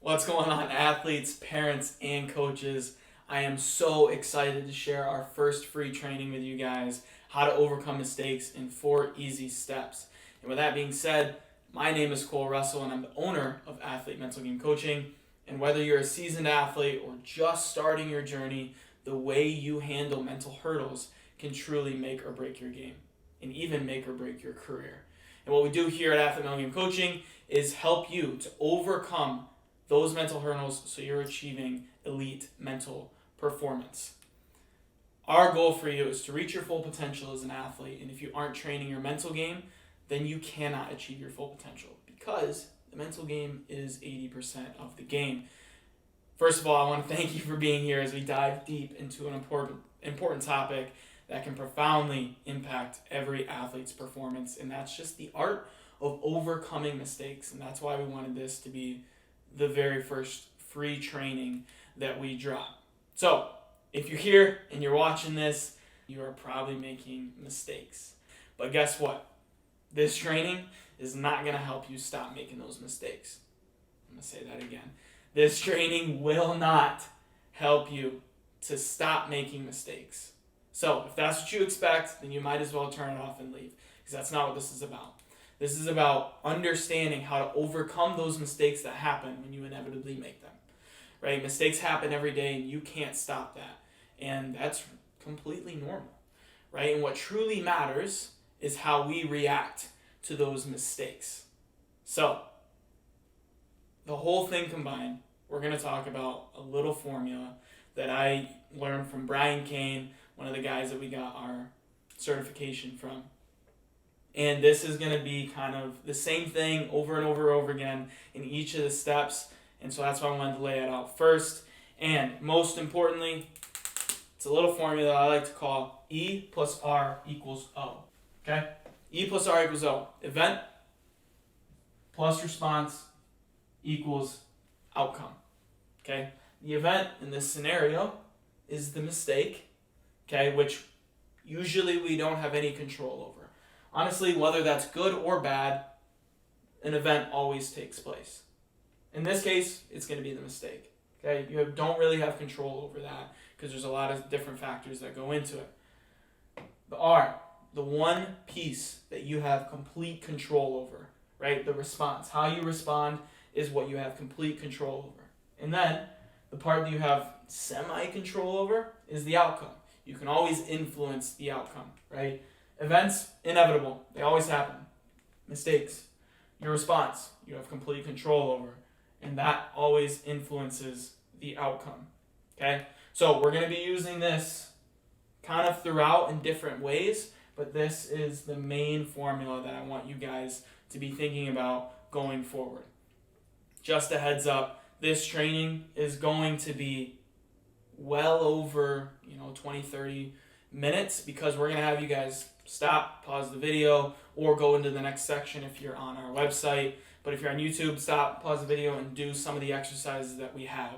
What's going on, athletes, parents, and coaches? I am so excited to share our first free training with you guys, how to overcome mistakes in 4 easy steps. And with that being said, my name is Cole Russell and I'm the owner of Athlete Mental Game Coaching. And whether you're a seasoned athlete or just starting your journey, the way you handle mental hurdles can truly make or break your game and even make or break your career. And what we do here at Athlete Mental Game Coaching is help you to overcome those mental hurdles so you're achieving elite mental performance. Our goal for you is to reach your full potential as an athlete, and if you aren't training your mental game, then you cannot achieve your full potential because the mental game is 80% of the game. First of all, I want to thank you for being here as we dive deep into an important topic that can profoundly impact every athlete's performance, and that's just the art of overcoming mistakes. And that's why we wanted this to be the very first free training that we drop. So if you're here and you're watching this, you are probably making mistakes. But guess what? This training is not going to help you stop making those mistakes. I'm going to say that again. This training will not help you to stop making mistakes. So if that's what you expect, then you might as well turn it off and leave, because that's not what this is about. This is about understanding how to overcome those mistakes that happen when you inevitably make them, right? Mistakes happen every day and you can't stop that. And that's completely normal, right? And what truly matters is how we react to those mistakes. So the whole thing combined, we're going to talk about a little formula that I learned from Brian Kane, one of the guys that we got our certification from. And this is going to be kind of the same thing over and over again in each of the steps. And so that's why I wanted to lay it out first. And most importantly, it's a little formula I like to call E plus R equals O. Okay? E plus R equals O. Event plus response equals outcome. Okay? The event in this scenario is the mistake, okay, which usually we don't have any control over. Honestly, whether that's good or bad, an event always takes place. In this case, it's going to be the mistake. Okay, you don't really have control over that because there's a lot of different factors that go into it. The R, the one piece that you have complete control over, right? The response. How you respond is what you have complete control over. And then the part that you have semi-control over is the outcome. You can always influence the outcome, right? Events, inevitable. They always happen. Mistakes, your response, you have complete control over. And that always influences the outcome. Okay? So we're going to be using this kind of throughout in different ways, but this is the main formula that I want you guys to be thinking about going forward. Just a heads up, this training is going to be well over 20, 30 minutes because we're going to have you guys stop, pause the video, or go into the next section if you're on our website. But if you're on YouTube, stop, pause the video, and do some of the exercises that we have,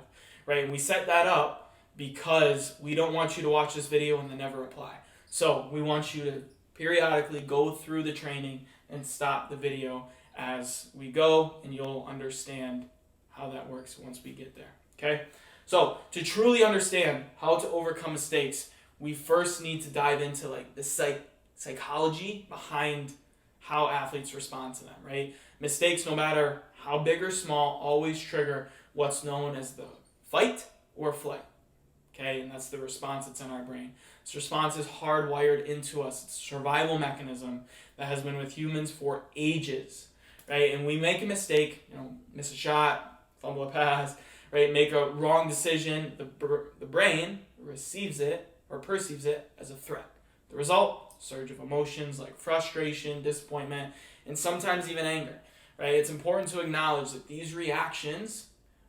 right? And we set that up because we don't want you to watch this video and then never apply. So we want you to periodically go through the training and stop the video as we go, and you'll understand how that works once we get there, okay? So to truly understand how to overcome mistakes, we first need to dive into the psychology behind how athletes respond to them, right? Mistakes, no matter how big or small, always trigger what's known as the fight or flight, okay? And that's the response that's in our brain. This response is hardwired into us. It's a survival mechanism that has been with humans for ages, right? And we make a mistake, miss a shot, fumble a pass, right? Make a wrong decision. The brain receives it or perceives it as a threat. The result, surge of emotions like frustration, disappointment, and sometimes even anger, right? It's important to acknowledge that these reactions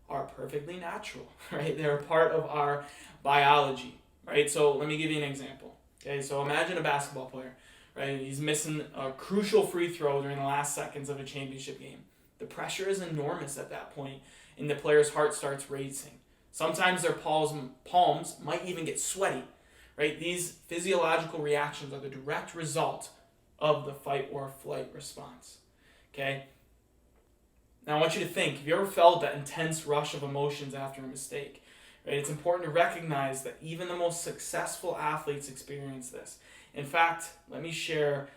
are perfectly natural, right? They're a part of our biology, right? So let me give you an example, okay? So imagine a basketball player, right? He's missing a crucial free throw during the last seconds of a championship game. The pressure is enormous at that point, and the player's heart starts racing. Sometimes their palms might even get sweaty, right? These physiological reactions are the direct result of the fight or flight response, okay? Now I want you to think, have you ever felt that intense rush of emotions after a mistake? Right? It's important to recognize that even the most successful athletes experience this. In fact, let me share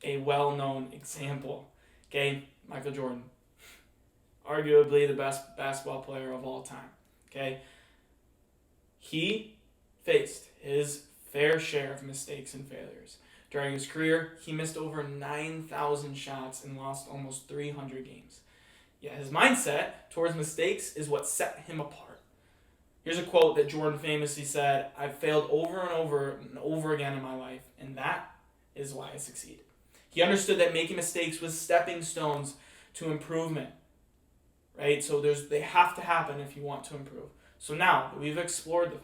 a well-known example. Okay, Michael Jordan, arguably the best basketball player of all time. Okay, he faced his fair share of mistakes and failures. During his career, he missed over 9,000 shots and lost almost 300 games. Yet his mindset towards mistakes is what set him apart. Here's a quote that Jordan famously said, "I've failed over and over again in my life, and that is why I succeed." He understood that making mistakes was stepping stones to improvement. Right? So they have to happen if you want to improve. So now that we've explored the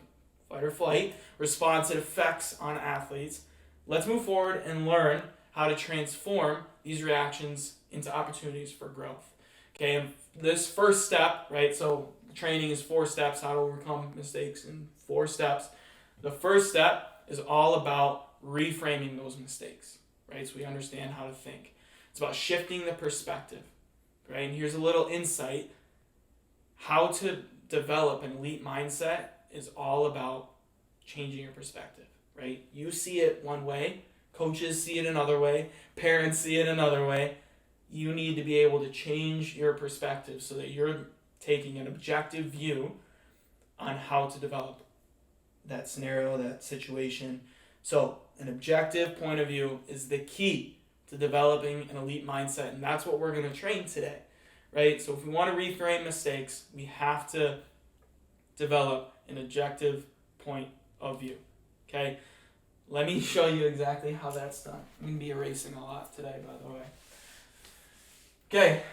fight or flight response it affects on athletes, let's move forward and learn how to transform these reactions into opportunities for growth. Okay, and this first step, right? So training is 4 steps, how to overcome mistakes in 4 steps. The first step is all about reframing those mistakes, right? So we understand how to think. It's about shifting the perspective, right? And here's a little insight. How to develop an elite mindset is all about changing your perspective, right? You see it one way, coaches see it another way, parents see it another way. You need to be able to change your perspective so that you're taking an objective view on how to develop that scenario, that situation. So an objective point of view is the key to developing an elite mindset, and that's what we're going to train today, right? So if we want to reframe mistakes, we have to develop an objective point of view, okay? Let me show you exactly how that's done. I'm going to be erasing a lot today, by the way. Okay,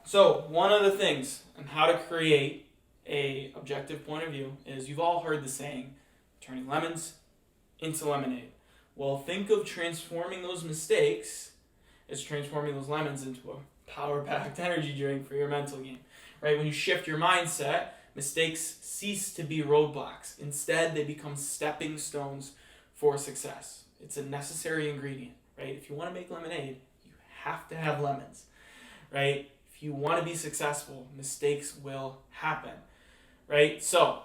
so one of the things on how to create a objective point of view is, you've all heard the saying, turning lemons into lemonade. Well, think of transforming those mistakes as transforming those lemons into a power-packed energy drink for your mental game, right? When you shift your mindset, mistakes cease to be roadblocks. Instead, they become stepping stones for success. It's a necessary ingredient, right? If you want to make lemonade, you have to have lemons, right? If you want to be successful, mistakes will happen, right? So,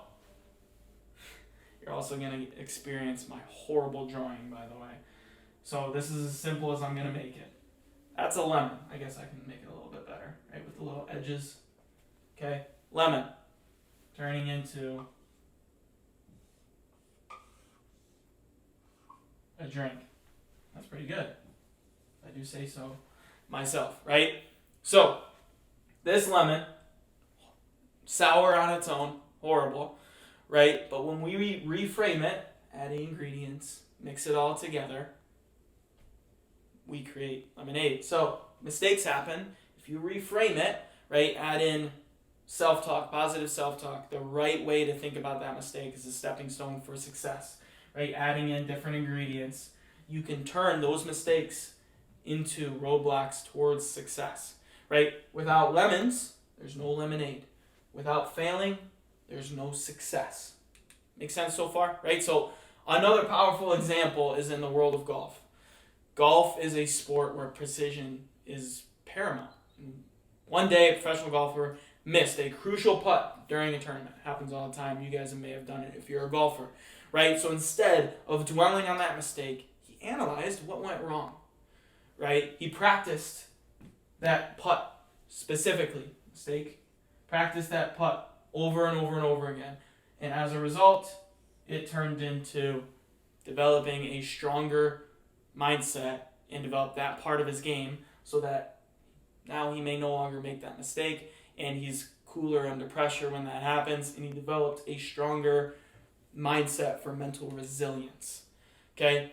you're also going to experience my horrible drawing, by the way. So this is as simple as I'm going to make it. That's a lemon. I guess I can make it a little bit better, right? With the little edges. Okay, lemon turning into a drink. That's pretty good. I do say so myself, right? So, this lemon, sour on its own, horrible, right? But when we reframe it, adding ingredients, mix it all together, we create lemonade. So, mistakes happen. If you reframe it, right, add in self-talk, positive self-talk, the right way to think about that mistake is a stepping stone for success, right? Adding in different ingredients, you can turn those mistakes into roadblocks towards success, right? Without lemons, there's no lemonade. Without failing, there's no success. Make sense so far, right? So another powerful example is in the world of golf. Golf is a sport where precision is paramount. One day, a professional golfer missed a crucial putt during a tournament. It happens all the time. You guys may have done it if you're a golfer, right? So instead of dwelling on that mistake, he analyzed what went wrong, right? He practiced that putt specifically. Practiced that putt over and over and over again. And as a result, it turned into developing a stronger mindset and develop that part of his game so that now he may no longer make that mistake and he's cooler under pressure when that happens, and he developed a stronger mindset for mental resilience. Okay?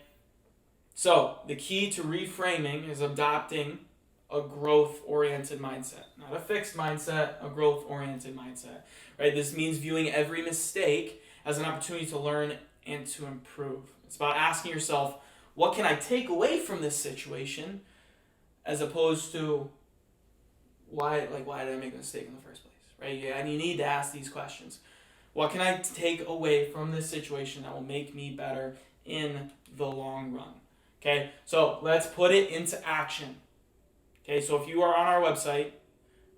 So, the key to reframing is adopting a growth-oriented mindset. Not a fixed mindset, a growth-oriented mindset. Right? This means viewing every mistake as an opportunity to learn and to improve. It's about asking yourself, what can I take away from this situation, as opposed to why did I make a mistake in the first place, right? And you need to ask these questions. What can I take away from this situation that will make me better in the long run? Okay, so let's put it into action. Okay, so if you are on our website,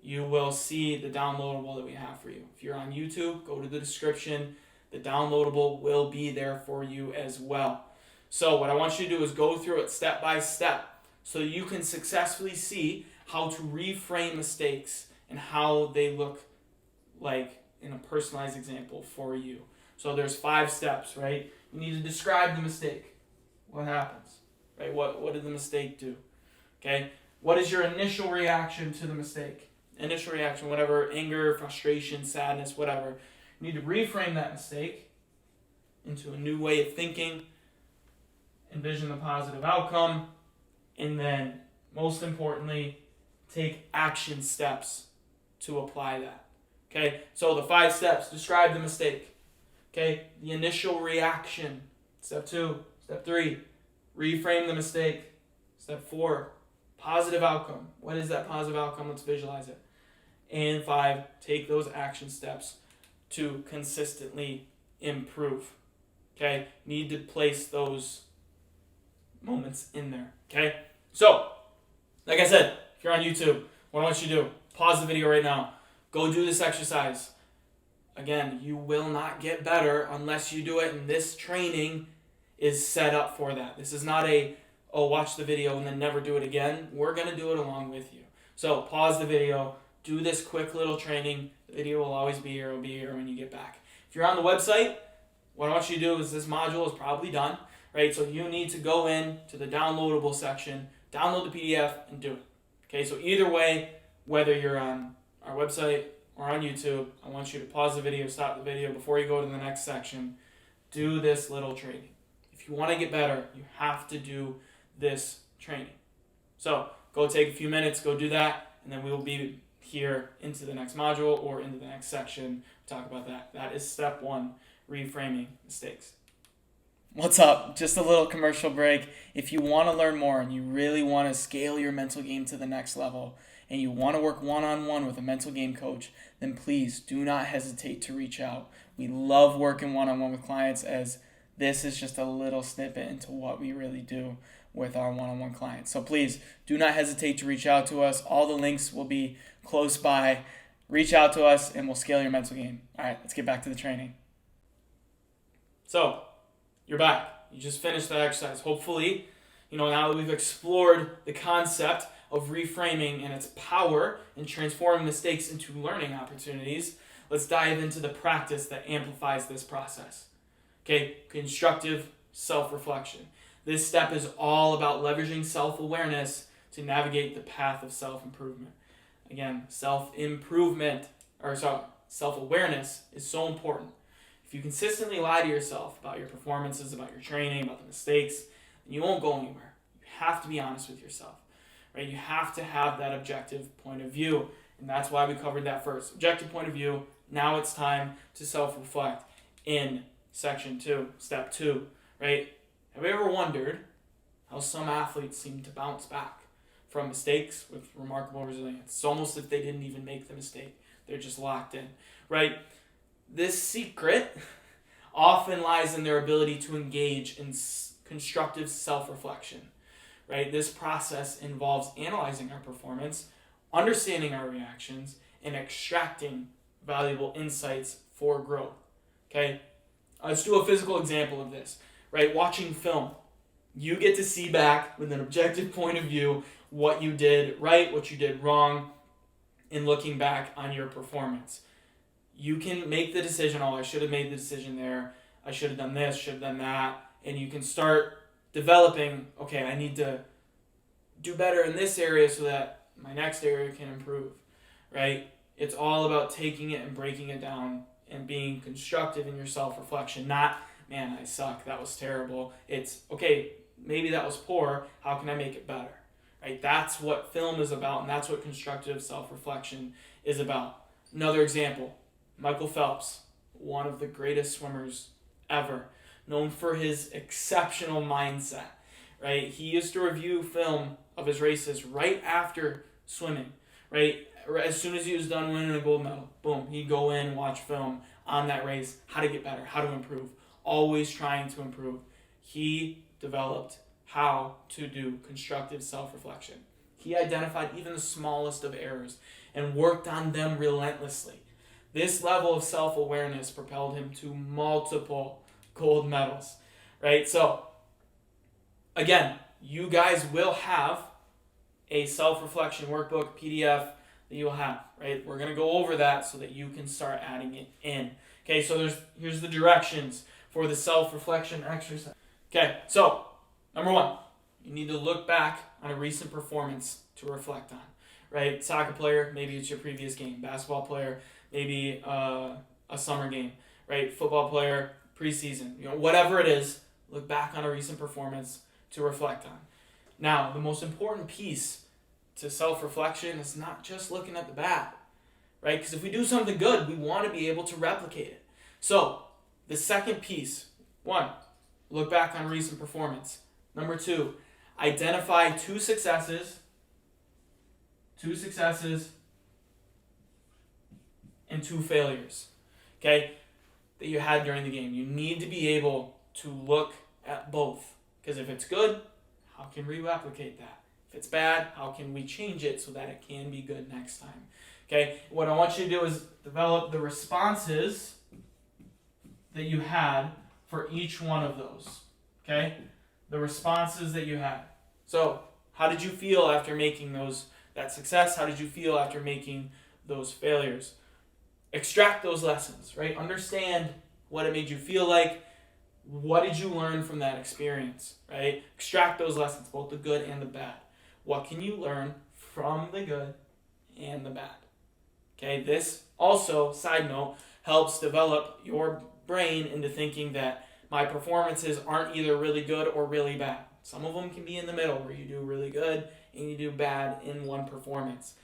you will see the downloadable that we have for you. If you're on YouTube, go to the description. The downloadable will be there for you as well. So what I want you to do is go through it step by step so you can successfully see how to reframe mistakes and how they look like in a personalized example for you. So there's 5 steps, right? You need to describe the mistake. What happens? Right? What did the mistake do? Okay? What is your initial reaction to the mistake? Initial reaction, whatever, anger, frustration, sadness, whatever. You need to reframe that mistake into a new way of thinking, envision the positive outcome, and then, most importantly, take action steps to apply that. Okay? So the 5 steps, describe the mistake. Okay? The initial reaction. Step 2. Step 3, reframe the mistake. Step 4, positive outcome. What is that positive outcome? Let's visualize it. And 5, take those action steps to consistently improve. Okay? Need to place those moments in there. Okay? So, like I said, if you're on YouTube, what I want you to do, pause the video right now. Go do this exercise. Again, you will not get better unless you do it, and this training is set up for that. This is not watch the video and then never do it again. We're going to do it along with you. So pause the video, do this quick little training. The video will always be here. It'll be here when you get back. If you're on the website, what I want you to do is this module is probably done, right? So you need to go in to the downloadable section, download the PDF, and do it. Okay, so either way, whether you're on our website or on YouTube, I want you to pause the video, stop the video before you go to the next section. Do this little training. If you want to get better, you have to do this training. So go take a few minutes, go do that, and then we will be here into the next module or into the next section. Talk about that. That is step 1, reframing mistakes. What's up? Just a little commercial break. If you want to learn more and you really want to scale your mental game to the next level and you want to work one-on-one with a mental game coach, then please do not hesitate to reach out. We love working one-on-one with clients, as this is just a little snippet into what we really do with our one-on-one clients. So please do not hesitate to reach out to us. All the links will be close by. Reach out to us and we'll scale your mental game. All right, let's get back to the training. So, you're back. You just finished that exercise. Hopefully, now that we've explored the concept of reframing and its power in transforming mistakes into learning opportunities, let's dive into the practice that amplifies this process. Okay, constructive self-reflection. This step is all about leveraging self-awareness to navigate the path of self-improvement. Again, self-awareness is so important. If you consistently lie to yourself about your performances, about your training, about the mistakes, then you won't go anywhere. You have to be honest with yourself, right? You have to have that objective point of view, and that's why we covered that first. Objective point of view. Now it's time to self-reflect in section 2, step 2, right? Have you ever wondered how some athletes seem to bounce back from mistakes with remarkable resilience? It's almost as if they didn't even make the mistake. They're just locked in, right? This secret often lies in their ability to engage in constructive self-reflection, right? This process involves analyzing our performance, understanding our reactions, and extracting valuable insights for growth, okay? Let's do a physical example of this, right? Watching film. You get to see back with an objective point of view what you did right, what you did wrong, in looking back on your performance. You can make the decision, I should have made the decision there, I should have done this, should have done that, and you can start developing, okay, I need to do better in this area so that my next area can improve, right? It's all about taking it and breaking it down and being constructive in your self-reflection, not, man, I suck, that was terrible. It's, okay, maybe that was poor, how can I make it better, right? That's what film is about, and that's what constructive self-reflection is about. Another example, Michael Phelps, one of the greatest swimmers ever, known for his exceptional mindset, right? He used to review film of his races right after swimming, right? As soon as he was done winning a gold medal, boom, he'd go in, watch film on that race, how to get better, how to improve, always trying to improve. He developed how to do constructive self-reflection. He identified even the smallest of errors and worked on them relentlessly. This level of self-awareness propelled him to multiple gold medals, right? So, again, you guys will have a self-reflection workbook, PDF, that you'll have, right? We're going to go over that so that you can start adding it in. Okay, so here's the directions for the self-reflection exercise. Okay, so number one, you need to look back on a recent performance to reflect on, right? Soccer player, maybe it's your previous game. Basketball player, maybe a summer game, right? Football player, preseason, whatever it is, look back on a recent performance to reflect on. Now, the most important piece to self-reflection is not just looking at the bad, right? Because if we do something good, we want to be able to replicate it. So, the second piece, one, look back on recent performance. Number two, identify two successes and two failures, okay, that you had during the game. You need to be able to look at both, because if it's good, how can we replicate that? If it's bad, how can we change it so that it can be good next time? Okay, what I want you to do is develop the responses that you had for each one of those. Okay, the responses that you had. So, how did you feel after making that success? How did you feel after making those failures? Extract those lessons, right? Understand what it made you feel like. What did you learn from that experience, right? Extract those lessons, both the good and the bad. What can you learn from the good and the bad? Okay, this also, side note, helps develop your brain into thinking that my performances aren't either really good or really bad. Some of them can be in the middle, where you do really good and you do bad in one performance.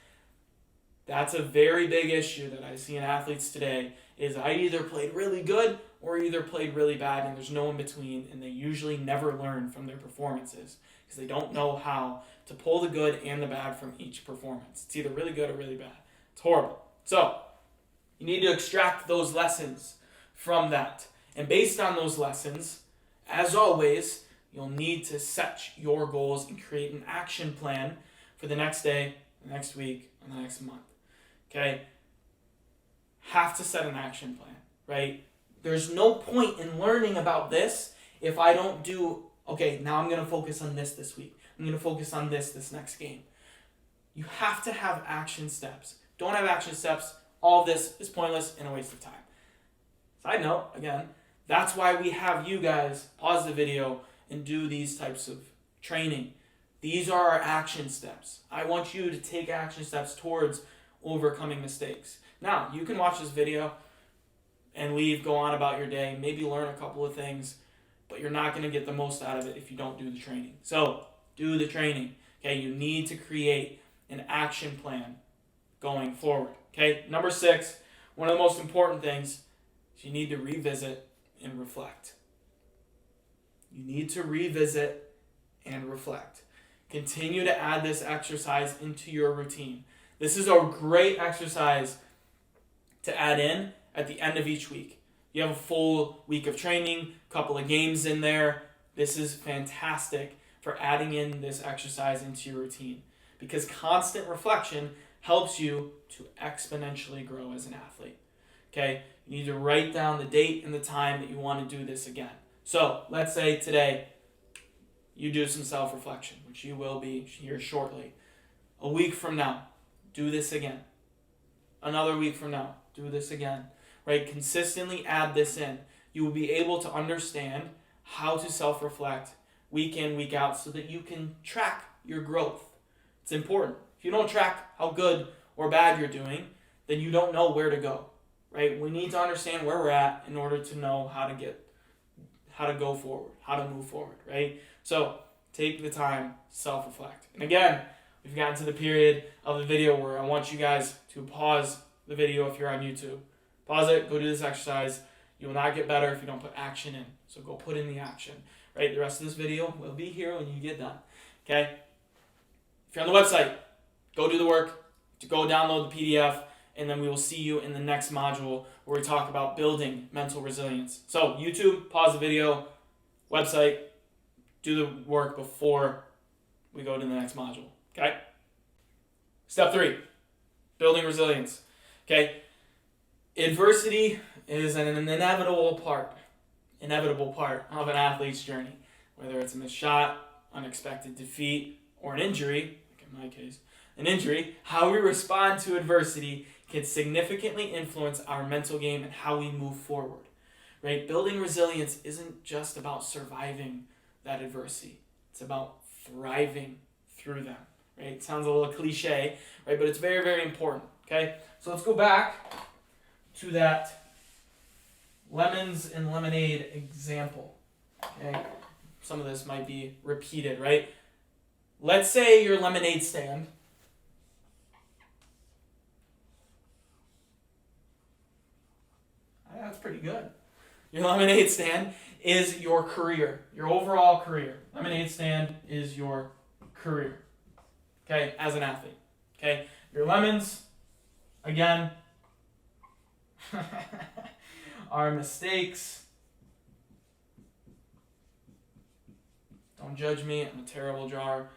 That's a very big issue that I see in athletes today, is I either played really good or either played really bad, and there's no in between, and they usually never learn from their performances because they don't know how to pull the good and the bad from each performance. It's either really good or really bad. It's horrible. So, you need to extract those lessons from that. And based on those lessons, as always, you'll need to set your goals and create an action plan for the next day, the next week, and the next month. Okay? Have to set an action plan, right? There's no point in learning about this if I don't do, okay, now I'm going to focus on this week. I'm going to focus on this next game. You have to have action steps. Don't have action steps. All of this is pointless and a waste of time. Side note, again, that's why we have you guys pause the video and do these types of training. These are our action steps. I want you to take action steps towards overcoming mistakes. Now, you can watch this video and leave, go on about your day, maybe learn a couple of things, but you're not going to get the most out of it if you don't do the training. So, do the training. Okay, you need to create an action plan going forward. Okay, number 6, one of the most important things is you need to revisit and reflect. You need to revisit and reflect. Continue to add this exercise into your routine. This is a great exercise to add in at the end of each week. You have a full week of training, a couple of games in there. This is fantastic for adding in this exercise into your routine, because constant reflection helps you to exponentially grow as an athlete. Okay? You need to write down the date and the time that you want to do this again. So, let's say today you do some self-reflection, which you will be here shortly. A week from now, do this again. Another week from now, do this again. Right? Consistently add this in. You will be able to understand how to self-reflect week in, week out, so that you can track your growth. It's important. If you don't track how good or bad you're doing, then you don't know where to go. Right? We need to understand where we're at in order to know how to go forward, how to move forward, right? So, take the time to self-reflect. And again, we've gotten to the period of the video where I want you guys to pause the video if you're on YouTube. Pause it, go do this exercise. You will not get better if you don't put action in. So go put in the action, right? The rest of this video will be here when you get done, okay? If you're on the website, go do the work, go download the PDF, and then we will see you in the next module where we talk about building mental resilience. So YouTube, pause the video, website, do the work before we go to the next module, okay? Step 3, building resilience. Okay, adversity is an inevitable part of an athlete's journey, whether it's a missed shot, unexpected defeat, or an injury, like in my case, an injury. How we respond to adversity can significantly influence our mental game and how we move forward, right? Building resilience isn't just about surviving that adversity. It's about thriving through them, right? It sounds a little cliche, right? But it's very, very important, okay? So let's go back to that lemons and lemonade example, okay? Some of this might be repeated, right? Let's say your lemonade stand that's pretty good. Your lemonade stand is your career, your overall career. Lemonade stand is your career, okay, as an athlete, okay? Your lemons, again, are mistakes. Don't judge me, I'm a terrible drawer.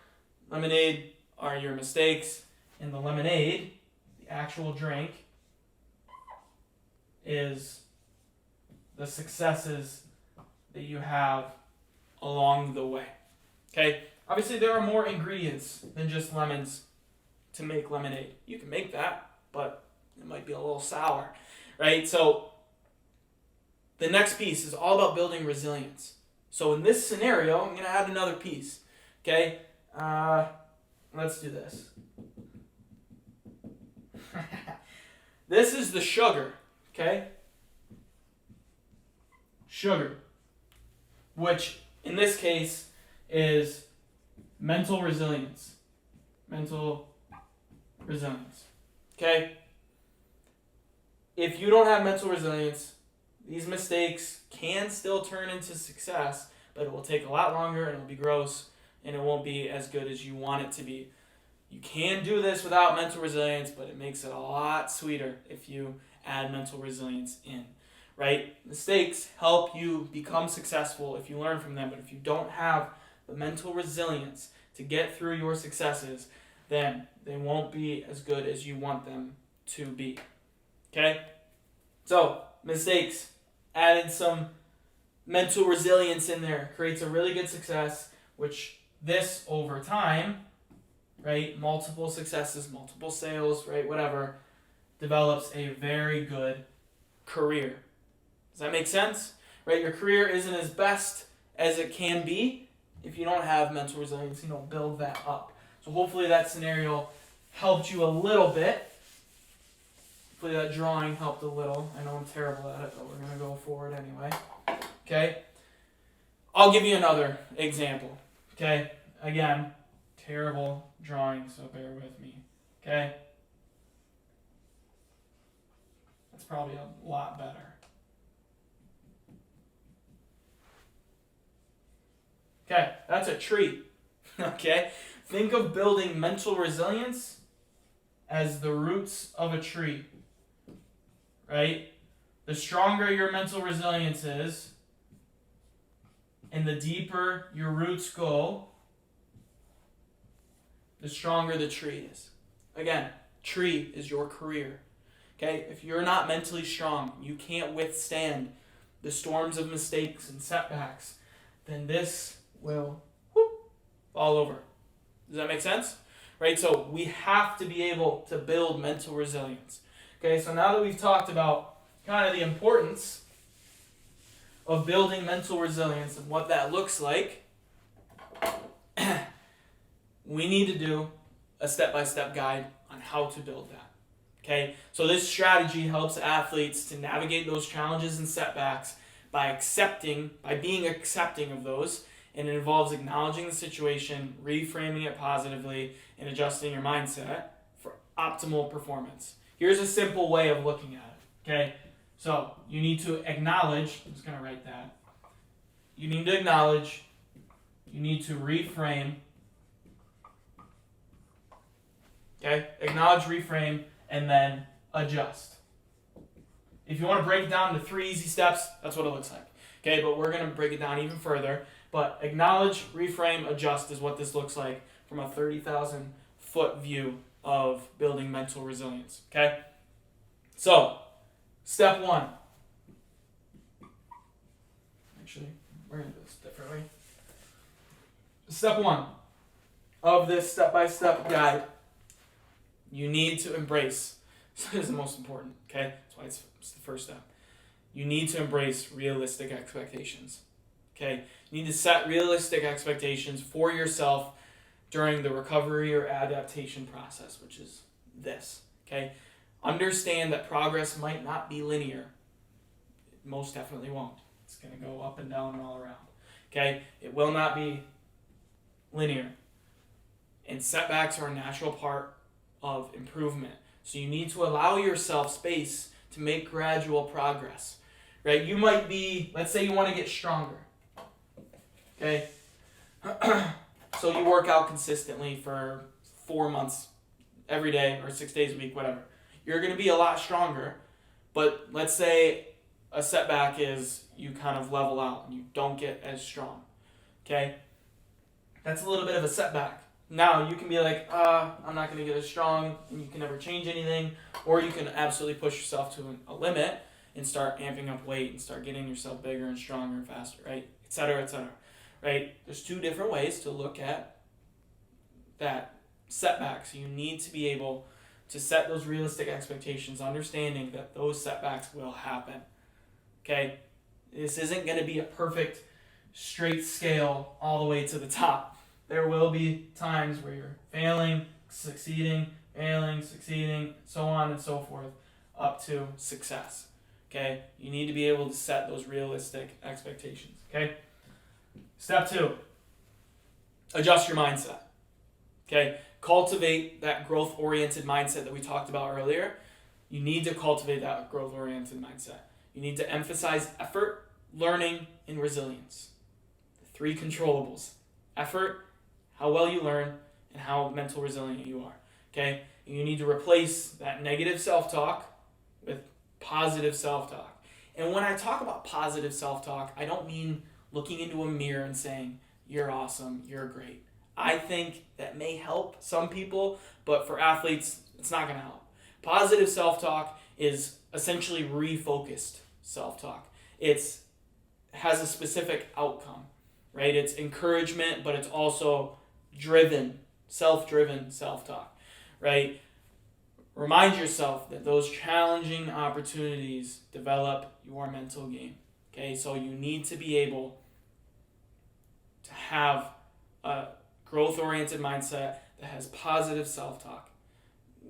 Lemonade are your mistakes, and the lemonade, the actual drink, is the successes that you have along the way. Okay? Obviously, there are more ingredients than just lemons to make lemonade. You can make that, but it might be a little sour, right? So the next piece is all about building resilience. So in this scenario, I'm going to add another piece. Okay? Let's do this. This is the sugar. Okay? Sugar, which in this case is mental resilience. Mental resilience. Okay? If you don't have mental resilience, these mistakes can still turn into success, but it will take a lot longer and it'll be gross and it won't be as good as you want it to be. You can do this without mental resilience, but it makes it a lot sweeter if you add mental resilience in, right? Mistakes help you become successful if you learn from them, but if you don't have the mental resilience to get through your successes, then they won't be as good as you want them to be, okay? So, mistakes, added some mental resilience in there, creates a really good success, which this over time, right, multiple successes, multiple sales, right, whatever, develops a very good career. Does that make sense? Right, your career isn't as best as it can be if you don't have mental resilience. You don't build that up. So hopefully that scenario helped you a little bit. Hopefully that drawing helped a little. I know I'm terrible at it, but we're going to go forward anyway. Okay? I'll give you another example. Okay? Again, terrible drawing, so bear with me. Okay? That's probably a lot better. Okay, that's a tree. Okay? Think of building mental resilience as the roots of a tree. Right? The stronger your mental resilience is, and the deeper your roots go, the stronger the tree is. Again, tree is your career. Okay? If you're not mentally strong, you can't withstand the storms of mistakes and setbacks, then this will fall over. Does that make sense? Right? So we have to be able to build mental resilience. Okay, so now that we've talked about kind of the importance of building mental resilience and what that looks like, we need to do a step-by-step guide on how to build that. Okay, so this strategy helps athletes to navigate those challenges and setbacks by being accepting of those, and it involves acknowledging the situation, reframing it positively, and adjusting your mindset for optimal performance. Here's a simple way of looking at it, okay? So you need to acknowledge, I'm just going to write that. You need to acknowledge, you need to reframe, okay? Acknowledge, reframe, and then adjust. If you want to break it down to 3 easy steps, that's what it looks like, okay? But we're going to break it down even further. But acknowledge, reframe, adjust is what this looks like from a 30,000 foot view of building mental resilience. Okay? So, step one. Actually, we're going to do this differently. Step one of this step-by-step guide, you need to embrace. This is the most important, okay? That's why it's the first step. You need to embrace realistic expectations, okay? You need to set realistic expectations for yourself during the recovery or adaptation process, which is this, okay? Understand that progress might not be linear. It most definitely won't. It's going to go up and down and all around, okay? It will not be linear. And setbacks are a natural part of improvement. So you need to allow yourself space to make gradual progress, right? You might be, let's say you want to get stronger, okay? So you work out consistently for 4 months, every day, or 6 days a week, whatever. You're going to be a lot stronger, but let's say a setback is you kind of level out and you don't get as strong, okay? That's a little bit of a setback. Now you can be like, I'm not going to get as strong, and you can never change anything, or you can absolutely push yourself to a limit and start amping up weight and start getting yourself bigger and stronger and faster, right? Et cetera, right? There's two different ways to look at that setback. So you need to be able to set those realistic expectations, understanding that those setbacks will happen, okay? This isn't going to be a perfect straight scale all the way to the top. There will be times where you're failing, succeeding, so on and so forth, up to success. Okay? You need to be able to set those realistic expectations. Okay? Step 2. Adjust your mindset. Okay? Cultivate that growth-oriented mindset that we talked about earlier. You need to cultivate that growth-oriented mindset. You need to emphasize effort, learning, and resilience. The 3 controllables. Effort, how well you learn, and how mental resilient you are. Okay? And you need to replace that negative self-talk with positive self-talk. And when I talk about positive self-talk, I don't mean looking into a mirror and saying, you're awesome, you're great. I think that may help some people, but for athletes, it's not going to help. Positive self-talk is essentially refocused self-talk. It has a specific outcome, right? It's encouragement, but it's also driven, self-driven self-talk, right? Remind yourself that those challenging opportunities develop your mental game, okay? So you need to be able to have a growth-oriented mindset that has positive self-talk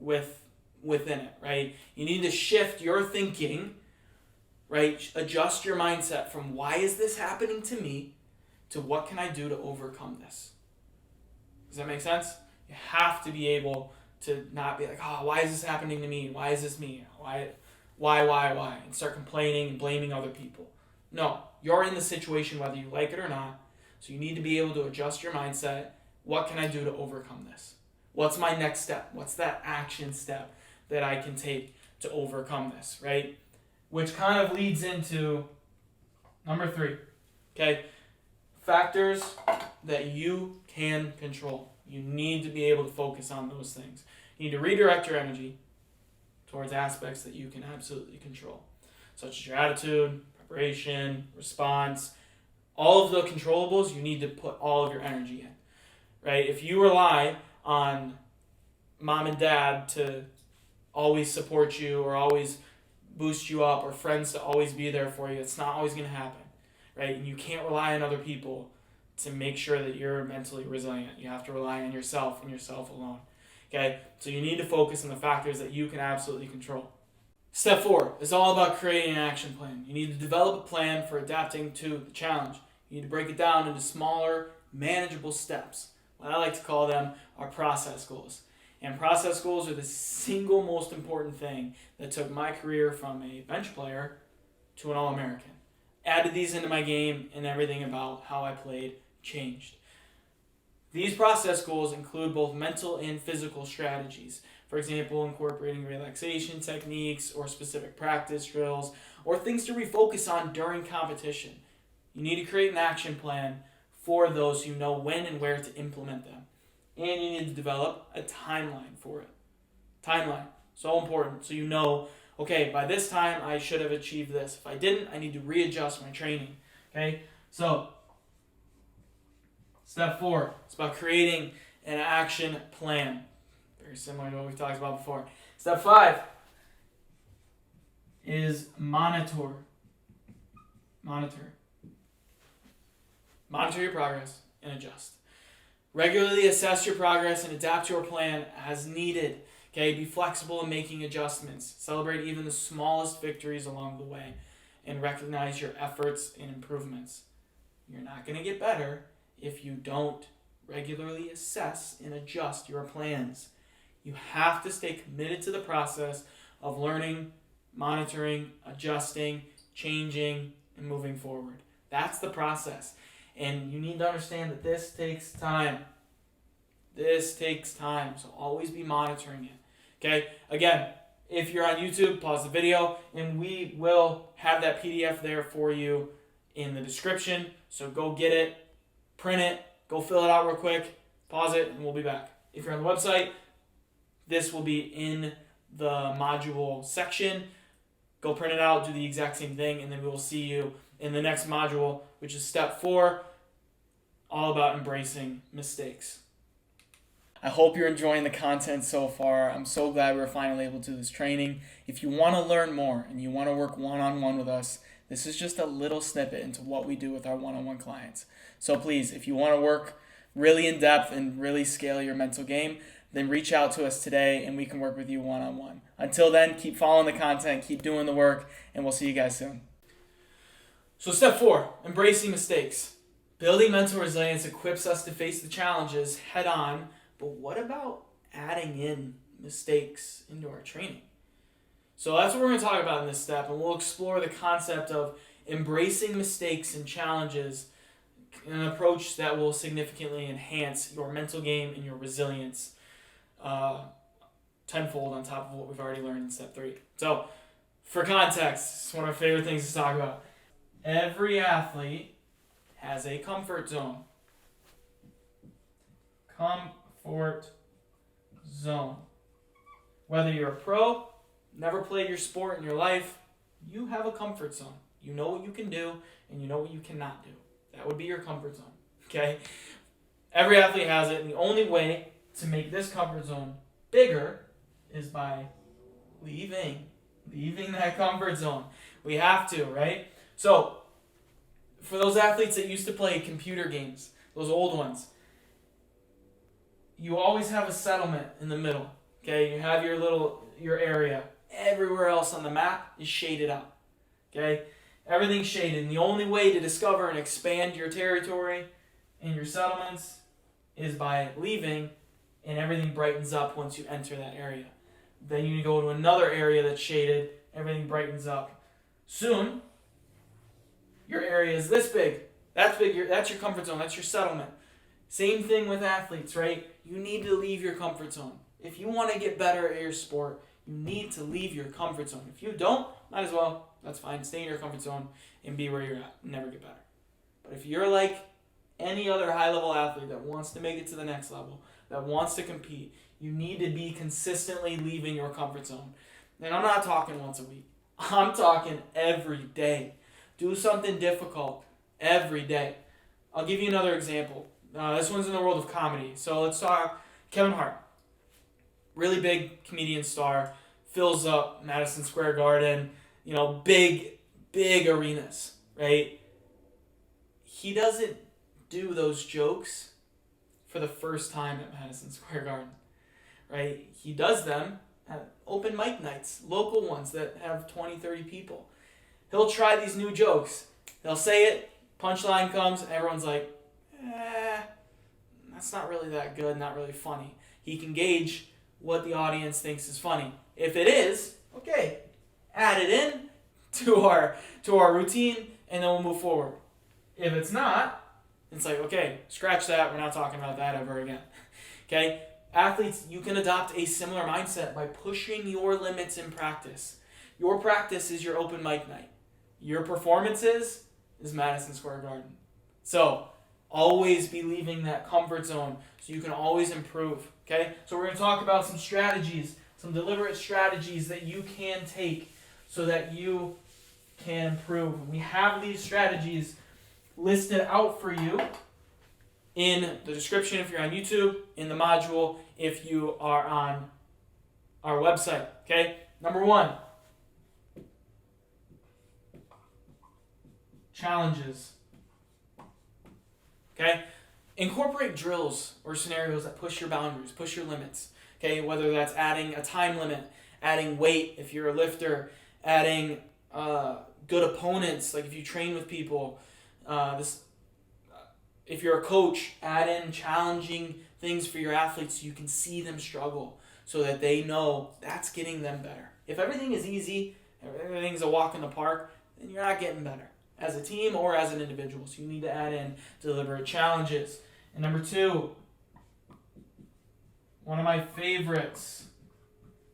within it, right? You need to shift your thinking, right? Adjust your mindset from why is this happening to me to what can I do to overcome this? Does that make sense? You have to be able to not be like, why is this happening to me? Why is this me? Why? And start complaining and blaming other people. No, you're in the situation whether you like it or not. So you need to be able to adjust your mindset. What can I do to overcome this? What's my next step? What's that action step that I can take to overcome this, right? Which kind of leads into number 3, okay? Factors that you can control. You need to be able to focus on those things. You need to redirect your energy towards aspects that you can absolutely control, such as your attitude, preparation, response. All of the controllables, you need to put all of your energy in, right? If you rely on mom and dad to always support you or always boost you up or friends to always be there for you, it's not always going to happen. Right? And you can't rely on other people to make sure that you're mentally resilient. You have to rely on yourself and yourself alone. Okay? So you need to focus on the factors that you can absolutely control. Step 4 is all about creating an action plan. You need to develop a plan for adapting to the challenge. You need to break it down into smaller, manageable steps. What I like to call them are process goals. And process goals are the single most important thing that took my career from a bench player to an All-American. Added these into my game, and everything about how I played changed. These process goals include both mental and physical strategies. For example, incorporating relaxation techniques or specific practice drills or things to refocus on during competition. You need to create an action plan for those who know when and where to implement them. And you need to develop a timeline for it. Timeline. So important. So you know, okay, by this time I should have achieved this. If I didn't, I need to readjust my training. Okay? So, step 4, it's about creating an action plan. Very similar to what we've talked about before. Step 5 is monitor. Monitor your progress and adjust. Regularly assess your progress and adapt your plan as needed. Okay, be flexible in making adjustments. Celebrate even the smallest victories along the way and recognize your efforts and improvements. You're not going to get better if you don't regularly assess and adjust your plans. You have to stay committed to the process of learning, monitoring, adjusting, changing, and moving forward. That's the process. And you need to understand that this takes time. This takes time. So always be monitoring it. Okay? Again, if you're on YouTube, pause the video, and we will have that PDF there for you in the description. So go get it, print it, go fill it out real quick, pause it, and we'll be back. If you're on the website, this will be in the module section. Go print it out, do the exact same thing, and then we will see you in the next module, which is step 4, all about embracing mistakes. I hope you're enjoying the content so far. I'm so glad we're finally able to do this training. If you want to learn more and you want to work one-on-one with us, this is just a little snippet into what we do with our one-on-one clients. So please, if you want to work really in depth and really scale your mental game, then reach out to us today and we can work with you one-on-one. Until then, keep following the content, keep doing the work, and we'll see you guys soon. So step 4, embracing mistakes. Building mental resilience equips us to face the challenges head on, but what about adding in mistakes into our training? So that's what we're going to talk about in this step, and we'll explore the concept of embracing mistakes and challenges, an approach that will significantly enhance your mental game and your resilience tenfold on top of what we've already learned in step 3. So, for context, it's one of my favorite things to talk about. Every athlete has a comfort zone. Comfort zone. Whether you're a pro, never played your sport in your life, you have a comfort zone. You know what you can do, and you know what you cannot do. That would be your comfort zone, okay? Every athlete has it, and the only way to make this comfort zone bigger is by leaving that comfort zone. We have to, right? So, for those athletes that used to play computer games, those old ones, you always have a settlement in the middle, okay? You have your area. Everywhere else on the map is shaded out, okay? Everything's shaded, and the only way to discover and expand your territory and your settlements is by leaving, and everything brightens up once you enter that area. Then you go to another area that's shaded, everything brightens up. Soon, your area is this big. That's big. That's your comfort zone. That's your settlement. Same thing with athletes, right? You need to leave your comfort zone. If you want to get better at your sport, you need to leave your comfort zone. If you don't, might as well. That's fine. Stay in your comfort zone and be where you're at. Never get better. But if you're like any other high-level athlete that wants to make it to the next level, that wants to compete, you need to be consistently leaving your comfort zone. And I'm not talking once a week. I'm talking every day. Do something difficult every day. I'll give you another example. This one's in the world of comedy. So let's talk Kevin Hart. Really big comedian star. Fills up Madison Square Garden. You know, big arenas, right? He doesn't do those jokes for the first time at Madison Square Garden, right? He does them at open mic nights, local ones that have 20, 30 people. He'll try these new jokes. He'll say it, punchline comes, and everyone's like, that's not really that good, not really funny. He can gauge what the audience thinks is funny. If it is, okay, add it in to our routine, and then we'll move forward. If it's not, it's like, okay, scratch that. We're not talking about that ever again. Okay? Athletes, you can adopt a similar mindset by pushing your limits in practice. Your practice is your open mic night. Your performances is Madison Square Garden. So, always be leaving that comfort zone so you can always improve. Okay? So we're going to talk about some strategies some deliberate strategies that you can take so that you can improve. And we have these strategies listed out for you in the description if you're on YouTube, in the module if you are on our website. Okay? Number 1, challenges. Okay? Incorporate drills or scenarios that push your boundaries, push your limits. Okay? Whether that's adding a time limit, adding weight if you're a lifter, adding good opponents, like if you train with people. If you're a coach, add in challenging things for your athletes so you can see them struggle so that they know that's getting them better. If everything is easy, everything's a walk in the park, then you're not getting better as a team or as an individual. So you need to add in deliberate challenges. And number 2, one of my favorites,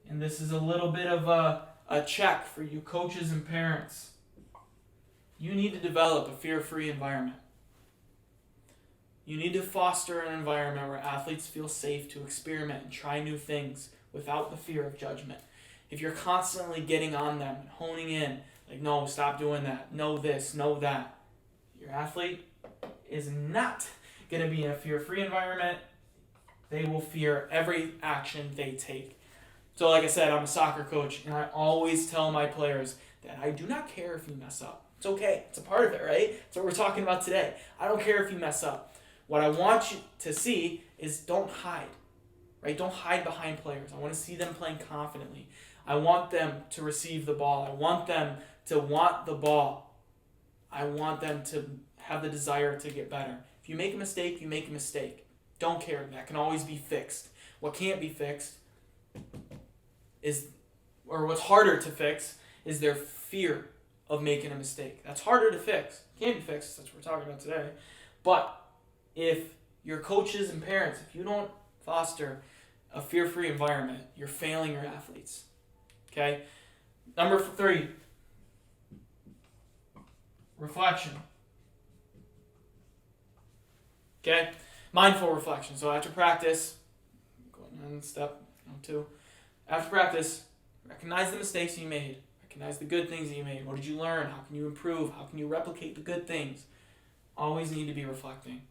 and this is a little bit of a check for you coaches and parents. You need to develop a fear-free environment. You need to foster an environment where athletes feel safe to experiment and try new things without the fear of judgment. If you're constantly getting on them and honing in, like, no, stop doing that, no this, no that, your athlete is not going to be in a fear-free environment. They will fear every action they take. So like I said, I'm a soccer coach, and I always tell my players that I do not care if you mess up. It's okay. It's a part of it, right? That's what we're talking about today. I don't care if you mess up. What I want you to see is don't hide, right? Don't hide behind players. I want to see them playing confidently. I want them to receive the ball. I want them to want the ball. I want them to have the desire to get better. If you make a mistake, you make a mistake. Don't care. That can always be fixed. What can't be fixed is, or what's harder to fix, is their fear of making a mistake. That's harder to fix. Can't be fixed. That's what we're talking about today. But if your coaches and parents, if you don't foster a fear-free environment, you're failing your athletes. Okay? Number 3, reflection. Okay? Mindful reflection. So after practice, going on step 2, after practice, recognize the mistakes you made. Recognize the good things that you made. What did you learn? How can you improve? How can you replicate the good things? Always need to be reflecting.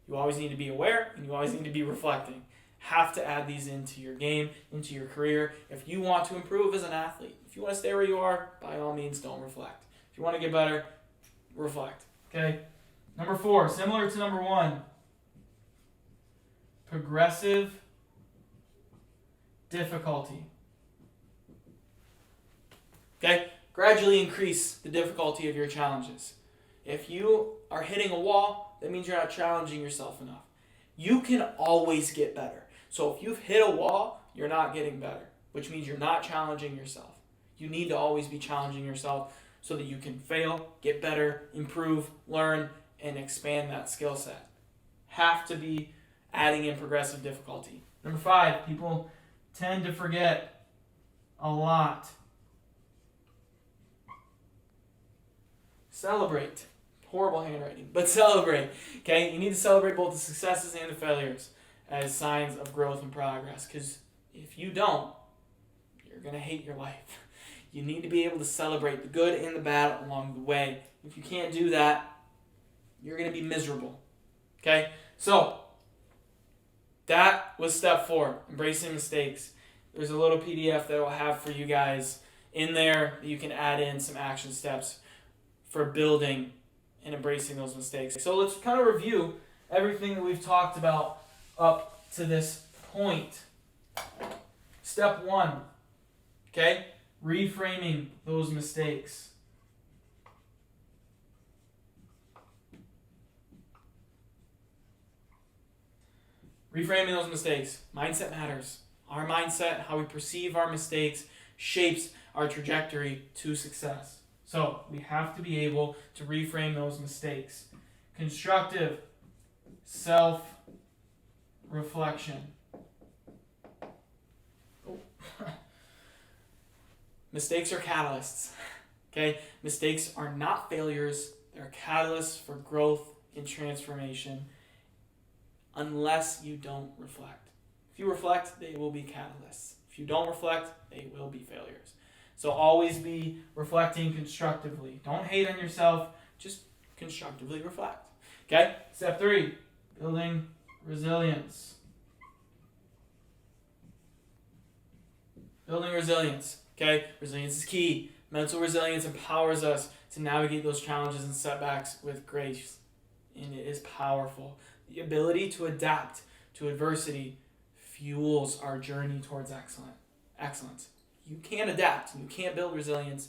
You always need to be aware, and you always need to be reflecting. Have to add these into your game, into your career. If you want to improve as an athlete, if you want to stay where you are, by all means, don't reflect. If you want to get better, reflect. Okay? Number 4, similar to number 1, progressive difficulty. Okay? Gradually increase the difficulty of your challenges. If you are hitting a wall, that means you're not challenging yourself enough. You can always get better. So if you've hit a wall, you're not getting better, which means you're not challenging yourself. You need to always be challenging yourself so that you can fail, get better, improve, learn, and expand that skill set. Have to be adding in progressive difficulty. Number 5, people tend to forget a lot. Celebrate. Horrible handwriting, but celebrate. Okay? You need to celebrate both the successes and the failures as signs of growth and progress, because if you don't, you're going to hate your life. You need to be able to celebrate the good and the bad along the way. If you can't do that, you're going to be miserable. Okay? So, that was step 4, embracing mistakes. There's a little PDF that I'll have for you guys in there that you can add in some action steps for building and embracing those mistakes. So let's kind of review everything that we've talked about up to this point. Step 1, okay? Reframing those mistakes. Reframing those mistakes. Mindset matters. Our mindset, how we perceive our mistakes, shapes our trajectory to success. So we have to be able to reframe those mistakes. Constructive self-reflection. Mistakes are catalysts. Okay? Mistakes are not failures. They're catalysts for growth and transformation unless you don't reflect. If you reflect, they will be catalysts If you don't reflect, they will be failures. So always be reflecting constructively. Don't hate on yourself, just constructively reflect. Okay? Step 3, building resilience. Building resilience. Okay? Resilience is key. Mental resilience empowers us to navigate those challenges and setbacks with grace. And it is powerful. The ability to adapt to adversity fuels our journey towards excellence. You can't adapt. You can't build resilience.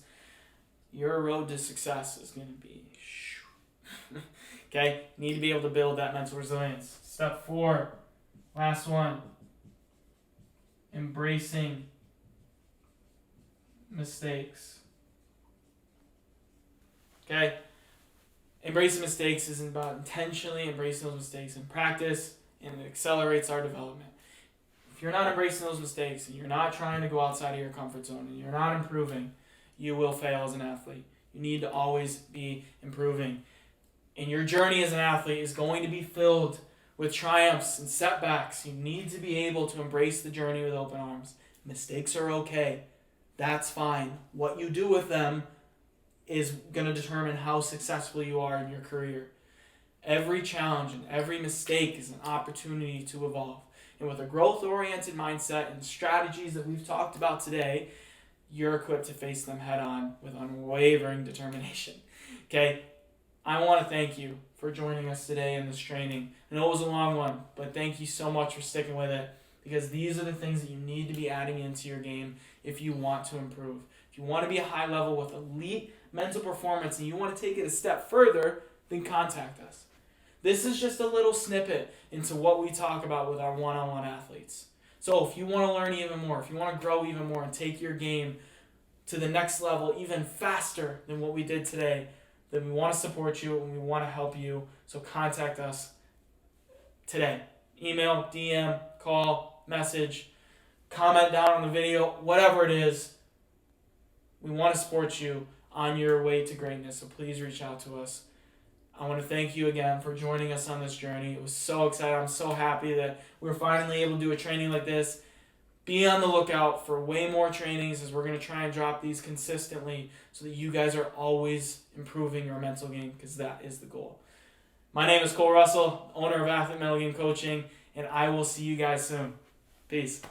Your road to success is going to be okay? You need to be able to build that mental resilience. Step 4, last one. Embracing mistakes. Okay? Embracing mistakes isn't about intentionally embracing those mistakes in practice, and it accelerates our development. If you're not embracing those mistakes and you're not trying to go outside of your comfort zone and you're not improving, you will fail as an athlete. You need to always be improving. And your journey as an athlete is going to be filled with triumphs and setbacks. You need to be able to embrace the journey with open arms. Mistakes are okay. That's fine. What you do with them is going to determine how successful you are in your career. Every challenge and every mistake is an opportunity to evolve. And with a growth-oriented mindset and strategies that we've talked about today, you're equipped to face them head-on with unwavering determination. Okay? I want to thank you for joining us today in this training. I know it was a long one, but thank you so much for sticking with it, because these are the things that you need to be adding into your game if you want to improve. If you want to be a high level with elite mental performance and you want to take it a step further, then contact us. This is just a little snippet into what we talk about with our one-on-one athletes. So if you want to learn even more, if you want to grow even more and take your game to the next level even faster than what we did today, then we want to support you and we want to help you. So contact us today. Email, DM, call, message, comment down on the video, whatever it is. We want to support you on your way to greatness, so please reach out to us. I want to thank you again for joining us on this journey. It was so exciting. I'm so happy that we're finally able to do a training like this. Be on the lookout for way more trainings, as we're going to try and drop these consistently so that you guys are always improving your mental game, because that is the goal. My name is Cole Russell, owner of Athlete Mental Game Coaching, and I will see you guys soon. Peace.